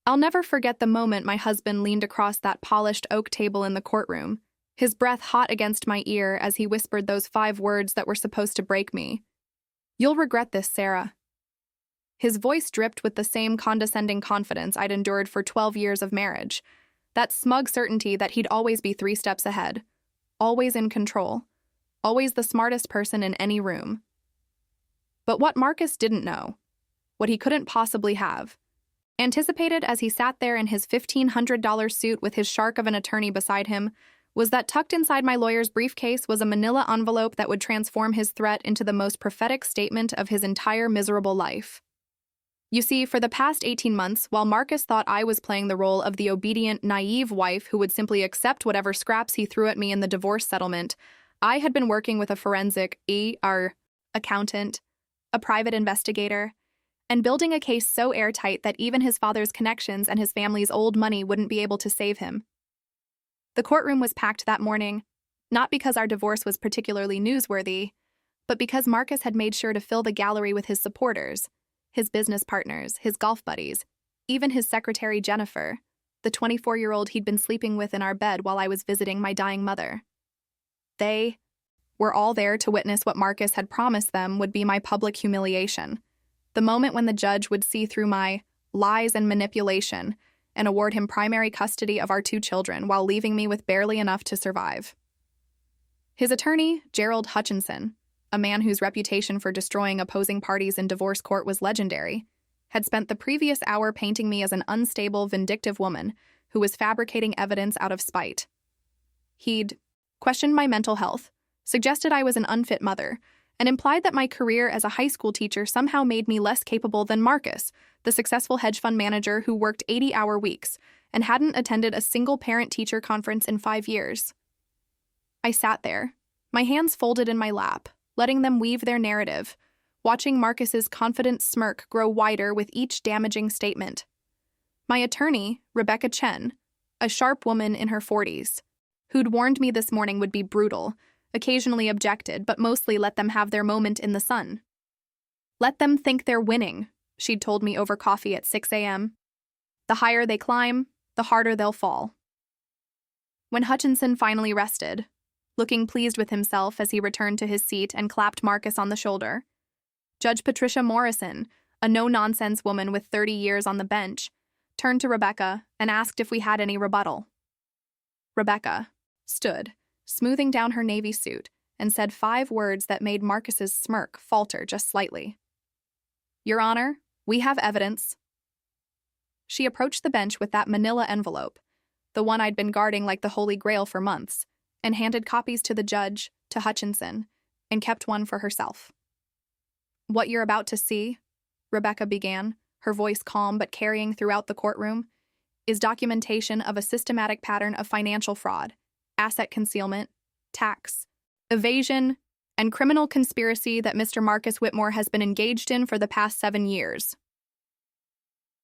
I'll never forget the moment my husband leaned across that polished oak table in the courtroom, his breath hot against my ear as he whispered those 5 words that were supposed to break me. "You'll regret this, Sarah." His voice dripped with the same condescending confidence I'd endured for 12 years of marriage, that smug certainty that he'd always be 3 steps ahead, always in control, always the smartest person in any room. But what Marcus didn't know, what he couldn't possibly have, anticipated as he sat there in his $1,500 suit with his shark of an attorney beside him, was that tucked inside my lawyer's briefcase was a manila envelope that would transform his threat into the most prophetic statement of his entire miserable life. You see, for the past 18 months, while Marcus thought I was playing the role of the obedient, naive wife who would simply accept whatever scraps he threw at me in the divorce settlement, I had been working with a forensic accountant, a private investigator, and building a case so airtight that even his father's connections and his family's old money wouldn't be able to save him. The courtroom was packed that morning, not because our divorce was particularly newsworthy, but because Marcus had made sure to fill the gallery with his supporters, his business partners, his golf buddies, even his secretary Jennifer, the 24-year-old he'd been sleeping with in our bed while I was visiting my dying mother. They were all there to witness what Marcus had promised them would be my public humiliation, the moment when the judge would see through my lies and manipulation and award him primary custody of our 2 children while leaving me with barely enough to survive. His attorney, Gerald Hutchinson, a man whose reputation for destroying opposing parties in divorce court was legendary, had spent the previous hour painting me as an unstable, vindictive woman who was fabricating evidence out of spite. He'd questioned my mental health, suggested I was an unfit mother, and implied that my career as a high school teacher somehow made me less capable than Marcus, the successful hedge fund manager who worked 80-hour weeks and hadn't attended a single parent-teacher conference in 5 years. I sat there, my hands folded in my lap, letting them weave their narrative, watching Marcus's confident smirk grow wider with each damaging statement. My attorney, Rebecca Chen, a sharp woman in her 40s, who'd warned me this morning would be brutal, occasionally objected, but mostly let them have their moment in the sun. "Let them think they're winning," she'd told me over coffee at 6 a.m. "The higher they climb, the harder they'll fall." When Hutchinson finally rested, looking pleased with himself as he returned to his seat and clapped Marcus on the shoulder, Judge Patricia Morrison, a no-nonsense woman with 30 years on the bench, turned to Rebecca and asked if we had any rebuttal. Rebecca stood, smoothing down her navy suit, and said 5 words that made Marcus's smirk falter just slightly. "Your Honor, we have evidence." She approached the bench with that manila envelope, the one I'd been guarding like the Holy Grail for months, and handed copies to the judge, to Hutchinson, and kept one for herself. "What you're about to see," Rebecca began, her voice calm but carrying throughout the courtroom, "is documentation of a systematic pattern of financial fraud, asset concealment, tax, evasion, and criminal conspiracy that Mr. Marcus Whitmore has been engaged in for the past 7 years."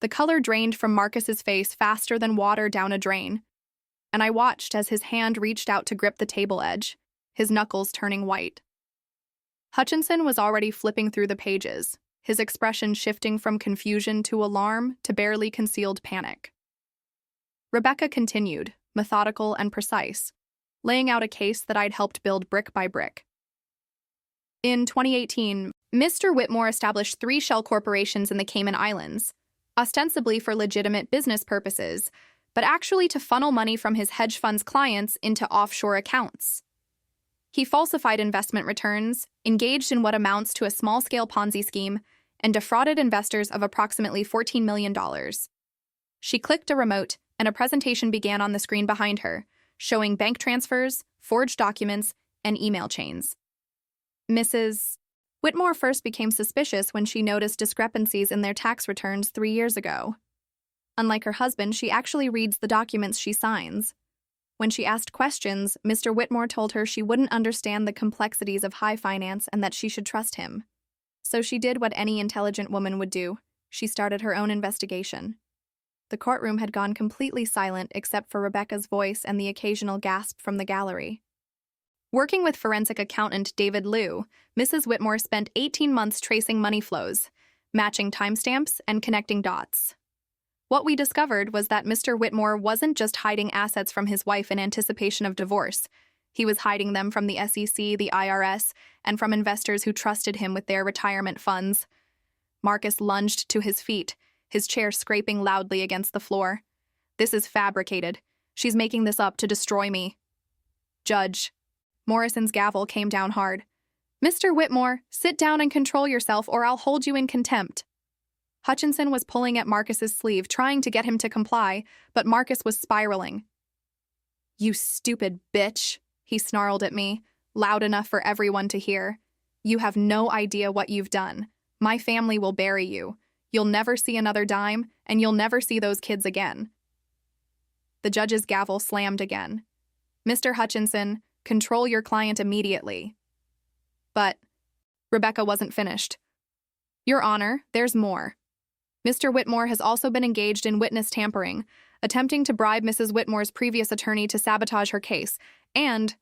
The color drained from Marcus's face faster than water down a drain, and I watched as his hand reached out to grip the table edge, his knuckles turning white. Hutchinson was already flipping through the pages, his expression shifting from confusion to alarm to barely concealed panic. Rebecca continued, methodical and precise, laying out a case that I'd helped build brick by brick. In 2018, Mr. Whitmore established 3 shell corporations in the Cayman Islands, ostensibly for legitimate business purposes, but actually to funnel money from his hedge fund's clients into offshore accounts. He falsified investment returns, engaged in what amounts to a small-scale Ponzi scheme, and defrauded investors of approximately $14 million. She clicked a remote, and a presentation began on the screen behind her, showing bank transfers, forged documents, and email chains. Mrs. Whitmore first became suspicious when she noticed discrepancies in their tax returns 3 years ago. Unlike her husband, she actually reads the documents she signs. When she asked questions, Mr. Whitmore told her she wouldn't understand the complexities of high finance and that she should trust him. So she did what any intelligent woman would do. She started her own investigation. The courtroom had gone completely silent except for Rebecca's voice and the occasional gasp from the gallery. Working with forensic accountant David Liu, Mrs. Whitmore spent 18 months tracing money flows, matching timestamps, and connecting dots. What we discovered was that Mr. Whitmore wasn't just hiding assets from his wife in anticipation of divorce. He was hiding them from the SEC, the IRS, and from investors who trusted him with their retirement funds. Marcus lunged to his feet, his chair scraping loudly against the floor. "This is fabricated. She's making this up to destroy me." "Judge." Morrison's gavel came down hard. "Mr. Whitmore, sit down and control yourself or I'll hold you in contempt." Hutchinson was pulling at Marcus's sleeve, trying to get him to comply, but Marcus was spiraling. "You stupid bitch," he snarled at me, loud enough for everyone to hear. "You have no idea what you've done. My family will bury you. You'll never see another dime, and you'll never see those kids again." The judge's gavel slammed again. "Mr. Hutchinson, control your client immediately." But Rebecca wasn't finished. "Your Honor, there's more. Mr. Whitmore has also been engaged in witness tampering, attempting to bribe Mrs. Whitmore's previous attorney to sabotage her case, and—"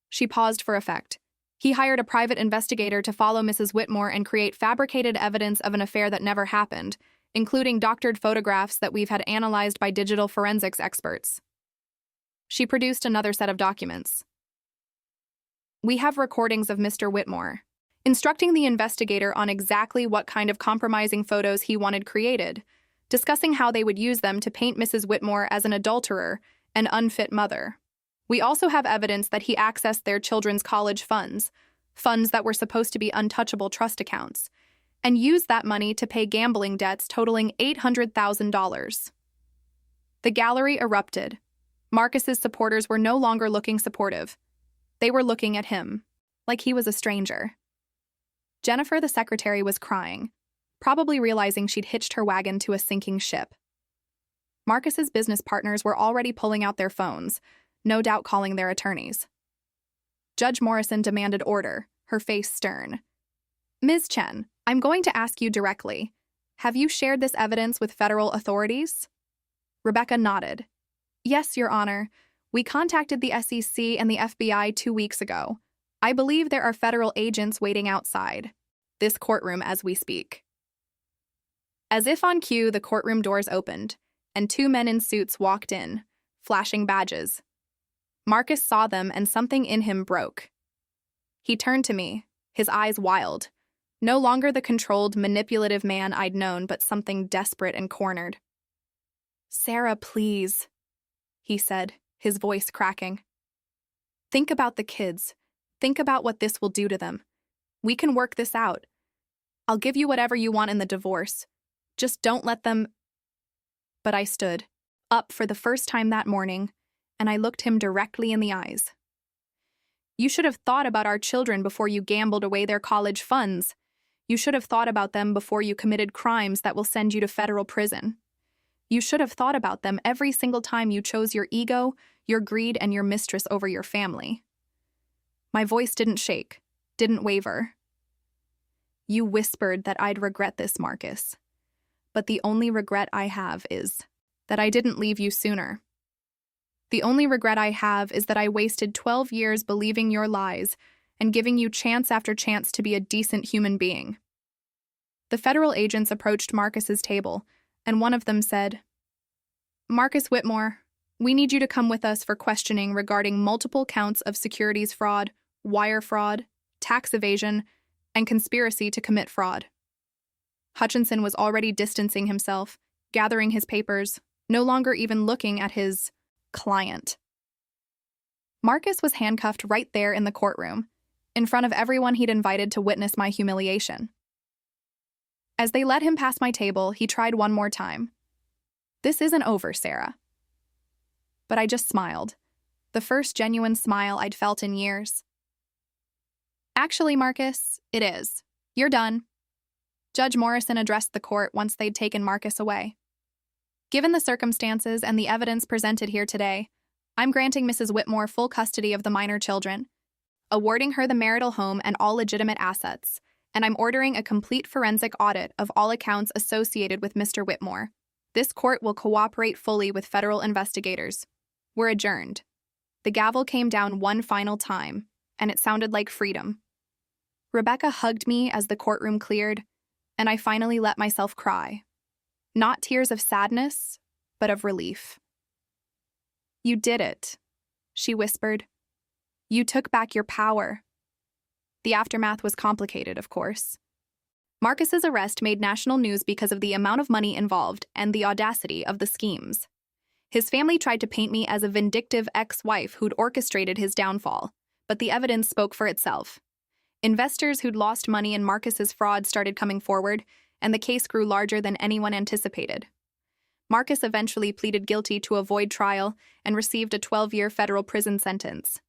She paused for effect. "He hired a private investigator to follow Mrs. Whitmore and create fabricated evidence of an affair that never happened, including doctored photographs that we've had analyzed by digital forensics experts." She produced another set of documents. "We have recordings of Mr. Whitmore, instructing the investigator on exactly what kind of compromising photos he wanted created, discussing how they would use them to paint Mrs. Whitmore as an adulterer and unfit mother. We also have evidence that he accessed their children's college funds that were supposed to be untouchable trust accounts, and used that money to pay gambling debts totaling $800,000. The gallery erupted. Marcus's supporters were no longer looking supportive. They were looking at him, like he was a stranger. Jennifer, the secretary, was crying, probably realizing she'd hitched her wagon to a sinking ship. Marcus's business partners were already pulling out their phones, no doubt calling their attorneys. Judge Morrison demanded order, her face stern. "Ms. Chen, I'm going to ask you directly. Have you shared this evidence with federal authorities?" Rebecca nodded. "Yes, Your Honor. We contacted the SEC and the FBI 2 weeks ago. I believe there are federal agents waiting outside this courtroom as we speak." As if on cue, the courtroom doors opened, and 2 men in suits walked in, flashing badges. Marcus saw them, and something in him broke. He turned to me, his eyes wild. No longer the controlled, manipulative man I'd known, but something desperate and cornered. "Sarah, please," he said, his voice cracking. "Think about the kids. Think about what this will do to them. We can work this out. I'll give you whatever you want in the divorce. Just don't let them—" But I stood, up for the first time that morning, and I looked him directly in the eyes. "You should have thought about our children before you gambled away their college funds. You should have thought about them before you committed crimes that will send you to federal prison. You should have thought about them every single time you chose your ego, your greed, and your mistress over your family." My voice didn't shake, didn't waver. "You whispered that I'd regret this, Marcus. But the only regret I have is that I didn't leave you sooner. The only regret I have is that I wasted 12 years believing your lies and giving you chance after chance to be a decent human being." The federal agents approached Marcus's table, and one of them said, "Marcus Whitmore, we need you to come with us for questioning regarding multiple counts of securities fraud, wire fraud, tax evasion, and conspiracy to commit fraud." Hutchinson was already distancing himself, gathering his papers, no longer even looking at his client. Marcus was handcuffed right there in the courtroom, in front of everyone he'd invited to witness my humiliation. As they led him past my table, he tried one more time. "This isn't over, Sarah." But I just smiled, the first genuine smile I'd felt in years. "Actually, Marcus, it is. You're done." Judge Morrison addressed the court once they'd taken Marcus away. "Given the circumstances and the evidence presented here today, I'm granting Mrs. Whitmore full custody of the minor children, awarding her the marital home and all legitimate assets, and I'm ordering a complete forensic audit of all accounts associated with Mr. Whitmore. This court will cooperate fully with federal investigators. We're adjourned." The gavel came down one final time, and it sounded like freedom. Rebecca hugged me as the courtroom cleared, and I finally let myself cry. Not tears of sadness, but of relief. "You did it," she whispered. "You took back your power." The aftermath was complicated, of course. Marcus's arrest made national news because of the amount of money involved and the audacity of the schemes. His family tried to paint me as a vindictive ex-wife who'd orchestrated his downfall, but the evidence spoke for itself. Investors who'd lost money in Marcus's fraud started coming forward, and the case grew larger than anyone anticipated. Marcus eventually pleaded guilty to avoid trial and received a 12-year federal prison sentence.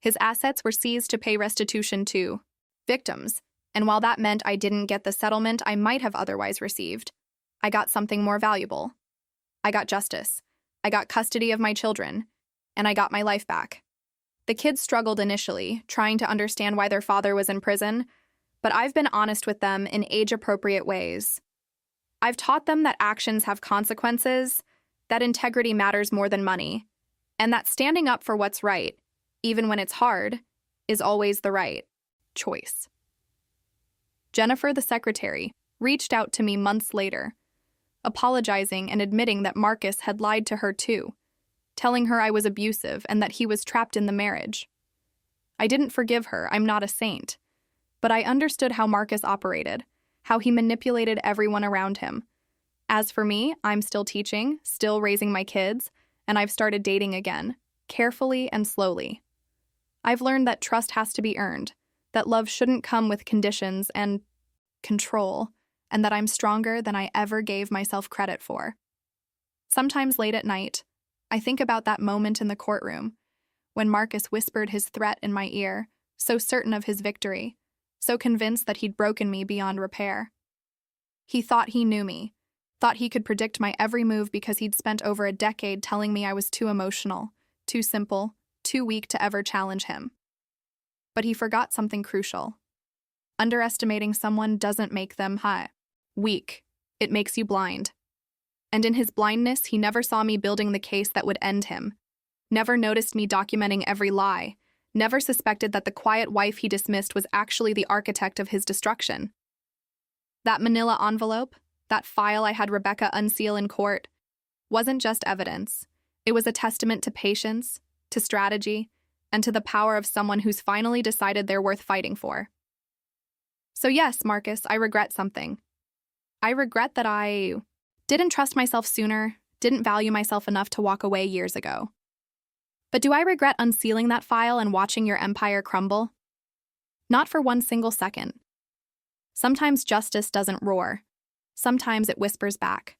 His assets were seized to pay restitution to victims, and while that meant I didn't get the settlement I might have otherwise received, I got something more valuable. I got justice. I got custody of my children, and I got my life back. The kids struggled initially, trying to understand why their father was in prison, but I've been honest with them in age-appropriate ways. I've taught them that actions have consequences, that integrity matters more than money, and that standing up for what's right, even when it's hard, is always the right choice. Jennifer, the secretary, reached out to me months later, apologizing and admitting that Marcus had lied to her too, telling her I was abusive and that he was trapped in the marriage. I didn't forgive her, I'm not a saint, but I understood how Marcus operated, how he manipulated everyone around him. As for me, I'm still teaching, still raising my kids, and I've started dating again, carefully and slowly. I've learned that trust has to be earned, that love shouldn't come with conditions and control, and that I'm stronger than I ever gave myself credit for. Sometimes late at night, I think about that moment in the courtroom when Marcus whispered his threat in my ear, so certain of his victory, so convinced that he'd broken me beyond repair. He thought he knew me, thought he could predict my every move because he'd spent over a decade telling me I was too emotional, too simple, too weak to ever challenge him. But he forgot something crucial. Underestimating someone doesn't make them weak. It makes you blind. And in his blindness, he never saw me building the case that would end him, never noticed me documenting every lie, never suspected that the quiet wife he dismissed was actually the architect of his destruction. That manila envelope, that file I had Rebecca unseal in court, wasn't just evidence. It was a testament to patience, to strategy, and to the power of someone who's finally decided they're worth fighting for. So yes, Marcus, I regret something. I regret that I didn't trust myself sooner, didn't value myself enough to walk away years ago. But do I regret unsealing that file and watching your empire crumble? Not for one single second. Sometimes justice doesn't roar. Sometimes it whispers back.